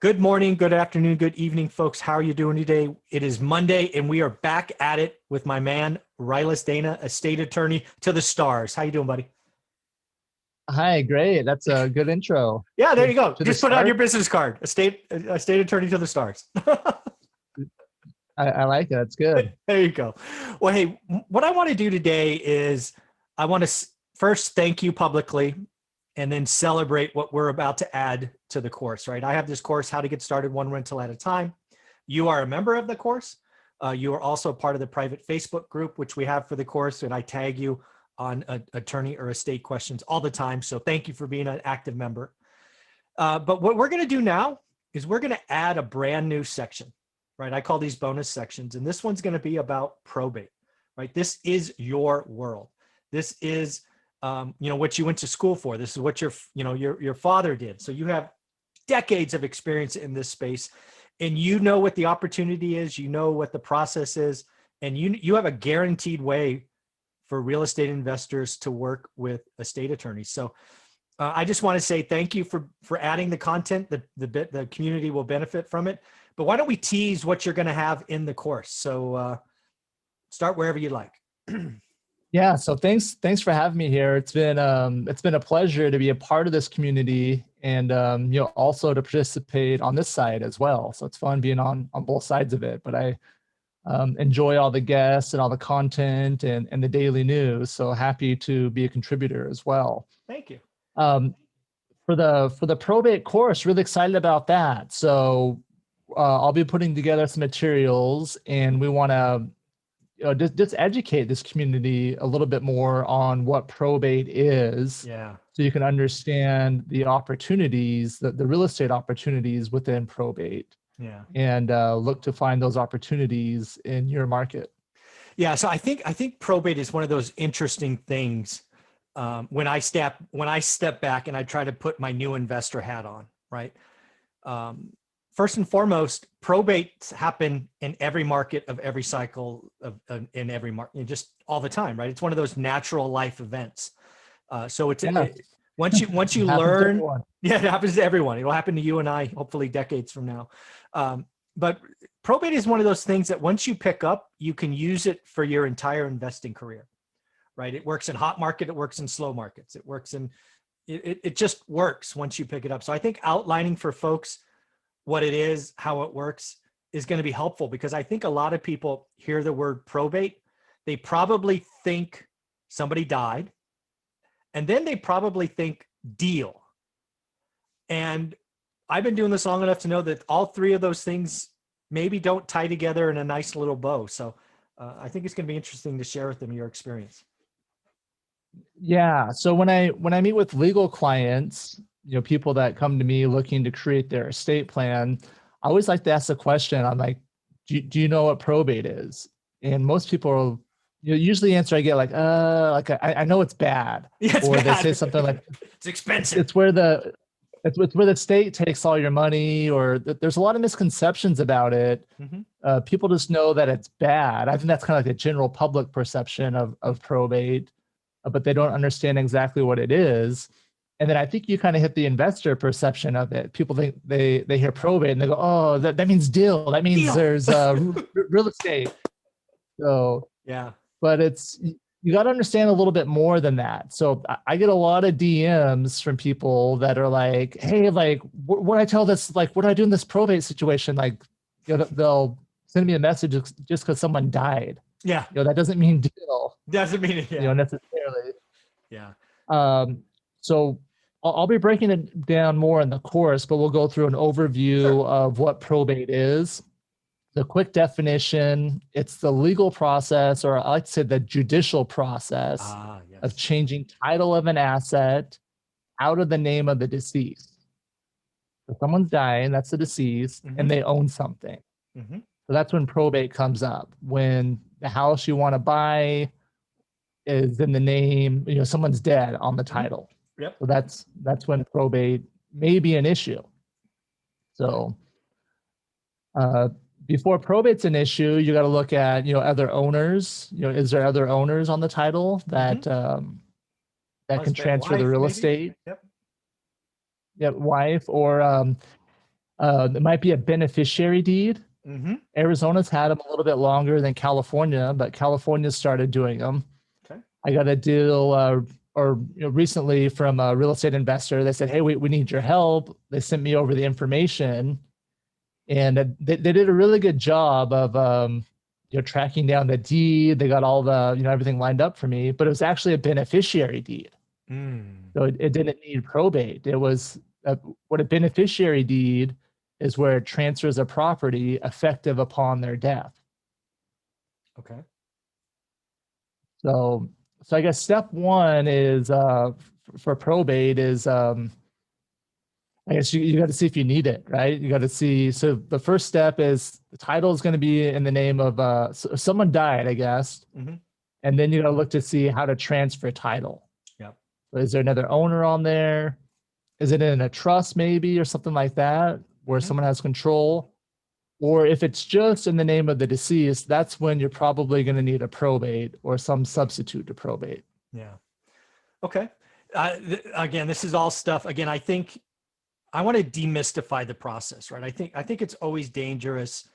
Good morning, good afternoon, good evening, folks. How are you doing today? It is Monday, and we are back at it with my man, Rylas Dana, estate attorney to the stars. How you doing, buddy? Hi, great. That's a good intro. Yeah, there you go. To the Just put it on start. your business card, estate attorney to the stars. I like it. That's good. There you go. Well, hey, what I want to do today is I want to first thank you publicly and then celebrate what we're about to add to the course, right? I have this course, How to Get Started One Rental at a Time. You are a member of the course. You are also part of the private Facebook group, which we have for the course, and I tag you on attorney or estate questions all the time. So thank you for being an active member. But what we're going to do now is we're going to add a brand new section, right? I call these bonus sections, and this one's going to be about probate, right? This is your world. This is what you went to school for. This is what your father did. So you have decades of experience in this space, and you know what the opportunity is, you know what the process is, and you have a guaranteed way for real estate investors to work with estate attorneys. So I just want to say thank you for adding the content. The community will benefit from it. But why don't we tease what you're going to have in the course? So start wherever you like. Yeah. So thanks for having me here. It's been a pleasure to be a part of this community and also to participate on this side as well. So it's fun being on both sides of it. But I enjoy all the guests and all the content and the daily news. So happy to be a contributor as well. Thank you. For the probate course, really excited about that. So I'll be putting together some materials, and we want to just educate this community a little bit more on what probate is. Yeah. So you can understand the opportunities, the real estate opportunities within probate. Yeah. And look to find those opportunities in your market. Yeah. So I think probate is one of those interesting things. When I step back and I try to put my new investor hat on, right? First and foremost, probates happen in every market of every cycle in every market, just all the time, right? It's one of those natural life events. So it's once you learn, yeah, it happens to everyone. It'll happen to you and I, hopefully decades from now. But probate is one of those things that once you pick up, you can use it for your entire investing career, right? It works in hot market. It works in slow markets. It just works once you pick it up. So I think outlining for folks what it is, how it works is going to be helpful, because I think a lot of people hear the word probate. They probably think somebody died, and then they probably think deal. And I've been doing this long enough to know that all three of those things maybe don't tie together in a nice little bow. So I think it's going to be interesting to share with them your experience. Yeah. So when I meet with legal clients, people that come to me looking to create their estate plan, I always like to ask the question. I'm like, do you know what probate is? And most people, usually the answer I get I know it's bad. Yeah, it's or bad. They say something like, it's expensive. It's where the state takes all your money, or there's a lot of misconceptions about it. Mm-hmm. People just know that it's bad. I think that's kind of like the general public perception of probate, but they don't understand exactly what it is. And then I think you kind of hit the investor perception of it. People think they hear probate and they go, oh, that means deal. That means deal. There's real estate. So yeah, but you got to understand a little bit more than that. So I get a lot of DMs from people that are like, hey, like, what I tell this, like, what do I do in this probate situation? Like, they'll send me a message just because someone died. Yeah. That doesn't mean deal. Doesn't mean it, yeah. Necessarily. Yeah. So I'll be breaking it down more in the course, but we'll go through an overview of what probate is. The quick definition: it's the legal process, or I like to say the judicial process of changing title of an asset out of the name of the deceased. So someone's dying, that's the deceased, mm-hmm. and they own something. Mm-hmm. So that's when probate comes up. When the house you want to buy is in the name, someone's dead on the title. Yep. So that's when probate may be an issue. So before probate's an issue, you got to look at, other owners. Is there other owners on the title that mm-hmm. That can transfer the real estate? Yep. Yep, wife, or It might be a beneficiary deed. Mm-hmm. Arizona's had them a little bit longer than California, but California started doing them. Okay. I got a deal recently from a real estate investor. They said, hey, we need your help. They sent me over the information, and they did a really good job of tracking down the deed. They got all the everything lined up for me, but it was actually a beneficiary deed. So it didn't need probate. It was what a beneficiary deed is, where it transfers a property effective upon their death. Okay. So I guess step one is for probate is I guess you got to see if you need it, right? You got to see. So the first step is the title is going to be in the name of someone died, I guess, and then you got to look to see how to transfer title. Yep. So is there another owner on there? Is it in a trust maybe or something like that, where someone has control? Or if it's just in the name of the deceased, that's when you're probably going to need a probate or some substitute to probate. Yeah. Okay. Again, this is all stuff. Again, I think I want to demystify the process, right? I think it's always dangerous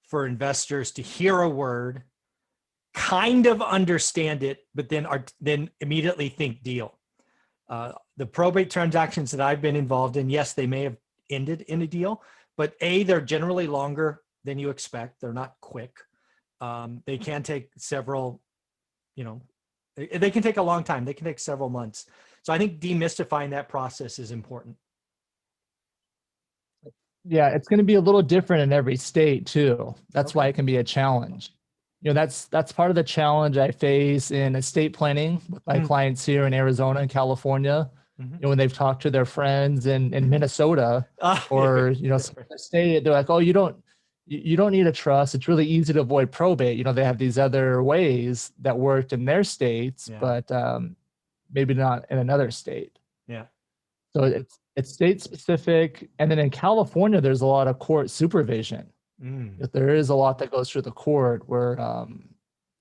for investors to hear a word, kind of understand it, but then immediately think deal. The probate transactions that I've been involved in, yes, they may have ended in a deal, but they're generally longer than you expect. They're not quick. They can take several, they can take a long time. They can take several months. So I think demystifying that process is important. Yeah, it's going to be a little different in every state too. That's why it can be a challenge. That's part of the challenge I face in estate planning with my clients here in Arizona and California. When they've talked to their friends in Minnesota or some state, they're like, oh, you don't need a trust. It's really easy to avoid probate. They have these other ways that worked in their states, but maybe not in another state. Yeah. So it's state specific. And then in California, there's a lot of court supervision. There is a lot that goes through the court where,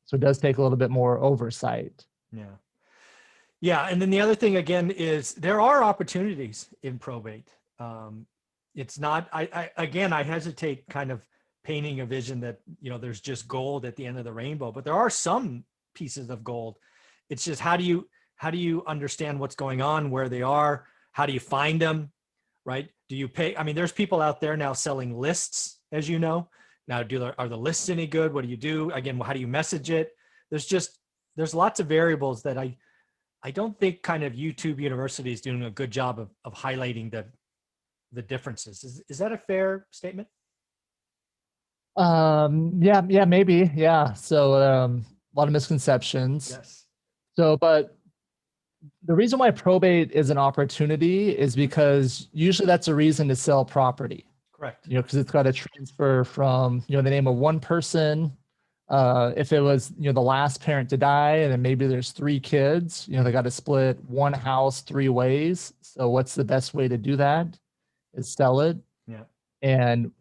so it does take a little bit more oversight. Yeah. Yeah. And then the other thing again is there are opportunities in probate. It's not, I hesitate kind of painting a vision that, there's just gold at the end of the rainbow, but there are some pieces of gold. It's just, how do you understand what's going on, where they are? How do you find them? Right? Do you pay? I mean, there's people out there now selling lists, as you know. Now, are the lists any good? What do you do? Again, how do you message it? There's lots of variables that I don't think kind of YouTube University is doing a good job of highlighting the differences. Is that a fair statement? Yeah, maybe. Yeah. So a lot of misconceptions. Yes. So, but the reason why probate is an opportunity is because usually that's a reason to sell property. Correct. Because it's got to transfer from, the name of one person. If it was, the last parent to die, and then maybe there's 3 kids, they got to split one house 3 ways. So what's the best way to do that? Is sell it. Yeah. And,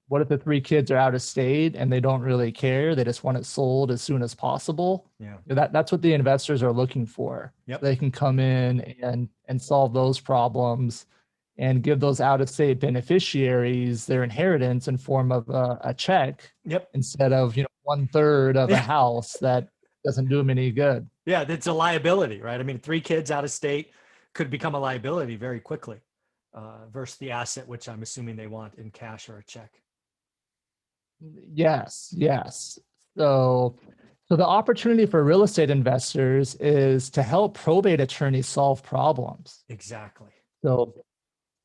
what if the 3 kids are out of state and they don't really care? They just want it sold as soon as possible. Yeah. That's what the investors are looking for. Yep. So they can come in and solve those problems and give those out-of-state beneficiaries their inheritance in form of a check. Yep. Instead of 1/3 of a house that doesn't do them any good. Yeah, that's a liability, right? I mean, 3 kids out of state could become a liability very quickly versus the asset, which I'm assuming they want in cash or a check. Yes. So the opportunity for real estate investors is to help probate attorneys solve problems. Exactly. So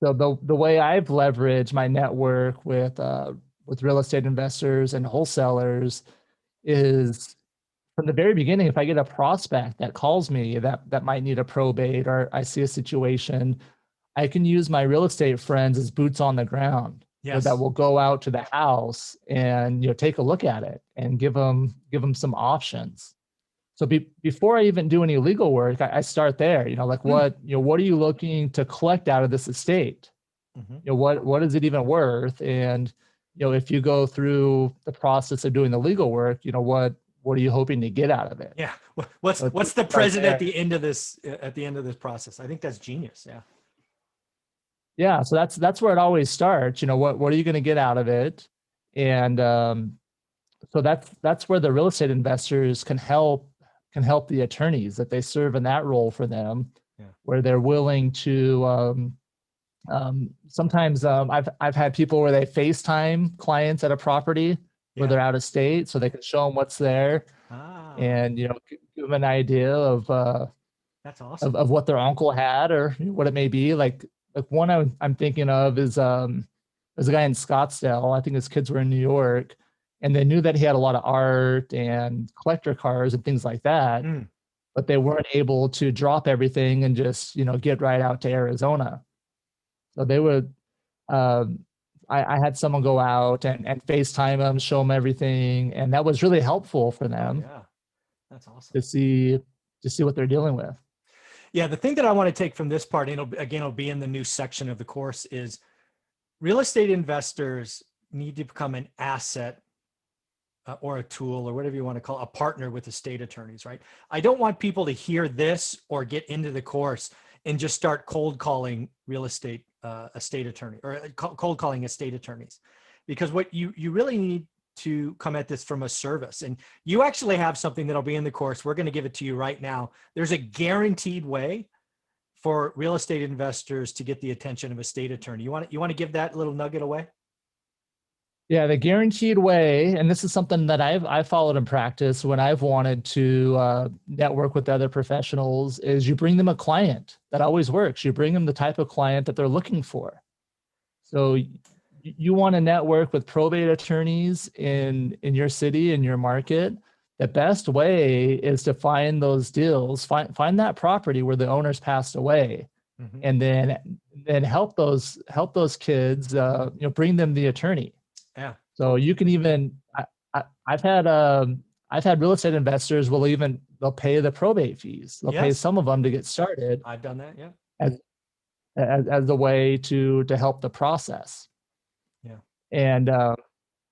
the way I've leveraged my network with real estate investors and wholesalers is from the very beginning. If I get a prospect that calls me that might need a probate, or I see a situation, I can use my real estate friends as boots on the ground. Yes. That will go out to the house and take a look at it and give them some options. So before I even do any legal work, I start there. What are you looking to collect out of this estate? What is it even worth? And if you go through the process of doing the legal work, what are you hoping to get out of it? Yeah. What's the present at the end of this process? I think that's genius. Yeah. Yeah, so that's where it always starts. What are you going to get out of it? And so that's where the real estate investors can help the attorneys, that they serve in that role for them, Yeah. where they're willing to sometimes I've had people where they FaceTime clients at a property where Yeah. they're out of state, so they can show them what's there, Ah, and give them an idea of that's awesome. of what their uncle had or what it may be. Like one I'm thinking of is there's a guy in Scottsdale. I think his kids were in New York, and they knew that he had a lot of art and collector cars and things like that, Mm. but they weren't able to drop everything and just get right out to Arizona. So they would. Um, I had someone go out and FaceTime them, show them everything, and that was really helpful for Oh them yeah, that's awesome. to see what they're dealing with. Yeah, the thing that I want to take from this part, and it'll be in the new section of the course, is real estate investors need to become an asset or a tool or whatever you want to call it, a partner with estate attorneys, right? I don't want people to hear this or get into the course and just start cold calling real estate estate attorney or cold calling estate attorneys, because what you really need to come at this from a service. And you actually have something that'll be in the course. We're going to give it to you right now. There's a guaranteed way for real estate investors to get the attention of a estate attorney. You want to give that little nugget away? Yeah, the guaranteed way, and this is something that I've followed in practice when I've wanted to network with other professionals, is you bring them a client. That always works. You bring them the type of client that they're looking for. So you want to network with probate attorneys in your city, in your market. The best way is to find those deals, find that property where the owner's passed away, Mm-hmm. and then help those kids, bring them the attorney. Yeah. So you can even I've had real estate investors they'll pay the probate fees. They'll pay Yes, some of them to get started I've done that. Yeah. as a way to help the process. Yeah. And a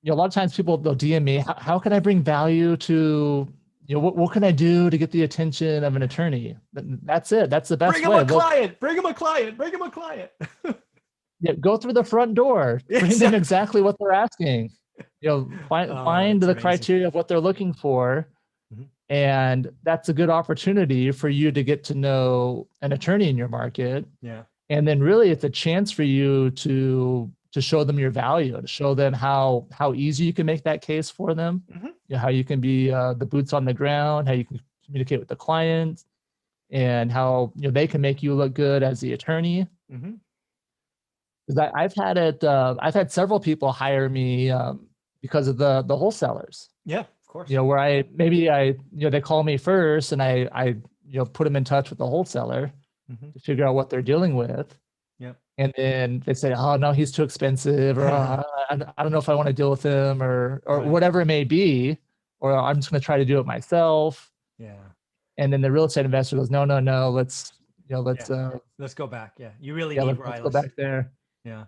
lot of times people, they'll DM me, how can I bring value to, what can I do to get the attention of an attorney? That's it. That's the best Bring him way. a client. Bring him a client. Bring him a client. Yeah, go through the front door. Bring them exactly what they're asking. Find the amazing. criteria of what they're looking for. Mm-hmm. And that's a good opportunity for you to get to know an attorney in your market. Yeah. And then really it's a chance for you to show them your value, to show them how easy you can make that case for them. Mm-hmm. How you can be the boots on the ground, how you can communicate with the client, and how they can make you look good as the attorney. Mm-hmm. Because I've had several people hire me because of the wholesalers. Yeah, of course. Where they call me first, and I put them in touch with the wholesaler Mm-hmm. to figure out what they're dealing with. Yep. And then they say, oh no, he's too expensive, or I don't know if I want to deal with him, or Right. whatever it may be, or I'm just going to try to do it myself. Yeah. And then the real estate investor goes, no, let's go back. Yeah. You really yeah, need let's go back there. Yeah.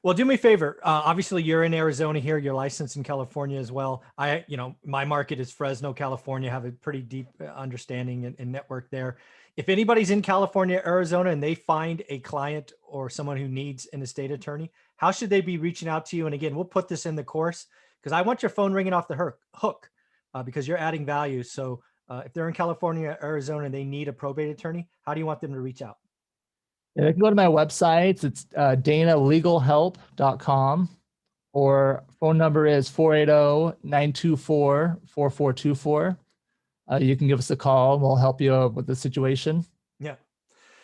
Well, do me a favor. Obviously you're in Arizona here. You're licensed in California as well. My market is Fresno, California. Have a pretty deep understanding and network there. If anybody's in California, Arizona, and they find a client or someone who needs an estate attorney, how should they be reaching out to you? And again, we'll put this in the course because I want your phone ringing off the hook because you're adding value. So if they're in California, Arizona, and they need a probate attorney, how do you want them to reach out? Yeah, they can go to my website. It's danalegalhelp.com, or phone number is 480-924-4424. You can give us a call and we'll help you with the situation. Yeah.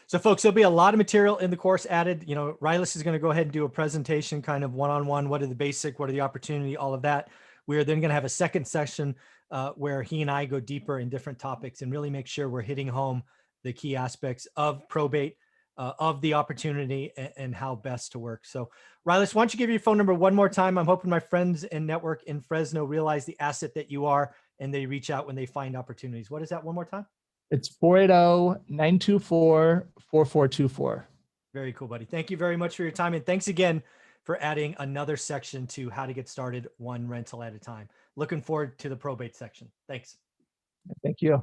So folks, there'll be a lot of material in the course added. Rylas is going to go ahead and do a presentation kind of one-on-one. What are the basic, what are the opportunity, all of that. We're then going to have a second session where he and I go deeper in different topics and really make sure we're hitting home the key aspects of probate, of the opportunity and how best to work. So Rylas, why don't you give your phone number one more time? I'm hoping my friends and network in Fresno realize the asset that you are and they reach out when they find opportunities. What is that one more time? It's 480-924-4424. Very cool, buddy. Thank you very much for your time. And thanks again for adding another section to how to get started one rental at a time. Looking forward to the probate section. Thanks. Thank you.